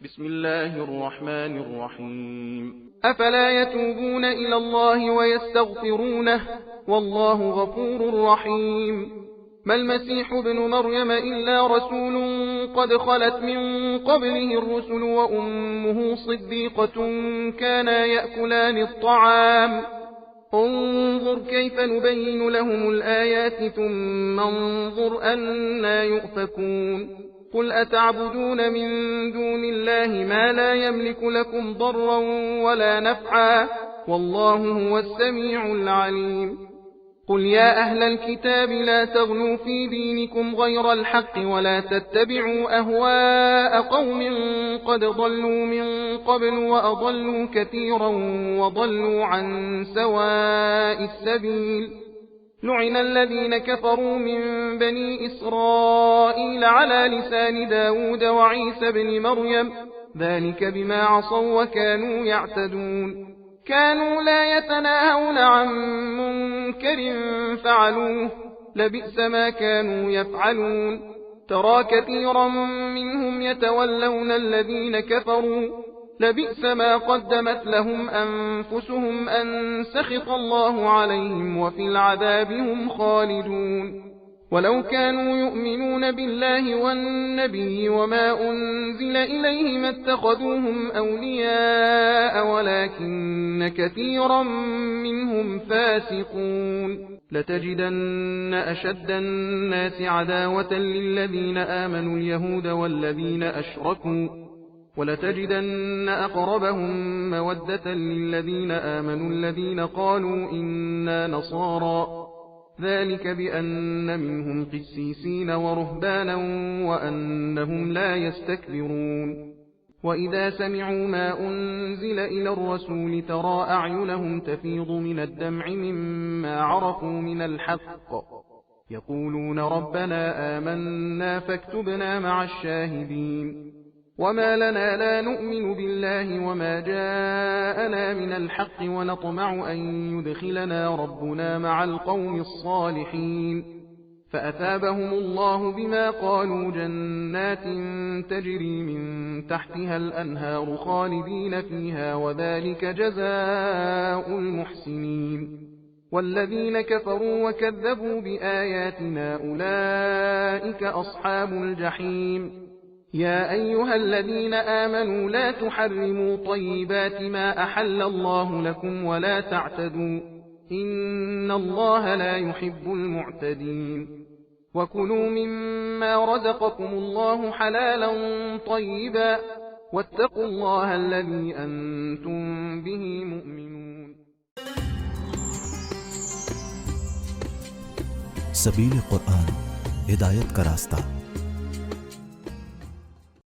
بسم الله الرحمن الرحيم. أفلا يتوبون إلى الله ويستغفرونه والله غفور رحيم. ما المسيح ابن مريم إلا رسول قد خلت من قبله الرسل وأمه صديقة كانا يأكلان الطعام. انظر كيف نبين لهم الآيات ثم انظر أنا يؤفكون. قل أتعبدون من دون الله ما لا يملك لكم ضرا ولا نفعا والله هو السميع العليم. قل يا أهل الكتاب لا تغلوا في دينكم غير الحق ولا تتبعوا أهواء قوم قد ضلوا من قبل وأضلوا كثيرا وضلوا عن سواء السبيل. لعن الذين كفروا من بني إسرائيل على لسان داود وعيسى بن مريم ذلك بما عصوا وكانوا يعتدون. كانوا لا يتناهون عن منكر فعلوه لبئس ما كانوا يفعلون. ترى كثيرا منهم يتولون الذين كفروا لبئس ما قدمت لهم أنفسهم أن سخط الله عليهم وفي العذاب هم خالدون. ولو كانوا يؤمنون بالله والنبي وما أنزل إليه ما اتخذوهم أولياء ولكن كثيرا منهم فاسقون. لتجدن أشد الناس عداوة للذين آمنوا اليهود والذين أشركوا ولتجدن أقربهم مودة للذين آمنوا الذين قالوا إنا نصارى ذلك بأن منهم قسيسين ورهبانا وأنهم لا يستكبرون. وإذا سمعوا ما أنزل إلى الرسول ترى أعينهم تفيض من الدمع مما عرفوا من الحق يقولون ربنا آمنا فاكتبنا مع الشاهدين. وما لنا لا نؤمن بالله وما جاءنا من الحق ونطمع أن يدخلنا ربنا مع القوم الصالحين. فأثابهم الله بما قالوا جنات تجري من تحتها الأنهار خالدين فيها وذلك جزاء المحسنين. والذين كفروا وكذبوا بآياتنا أولئك أصحاب الجحيم. يا أيها الذين آمنوا لا تحرموا طيبات ما أحل الله لكم ولا تعتدوا إن الله لا يحب المعتدين. وكلوا مما رزقكم الله حلالا طيبا واتقوا الله الذي أنتم به مؤمنون. सबील कुरान हिदायत का रास्ता।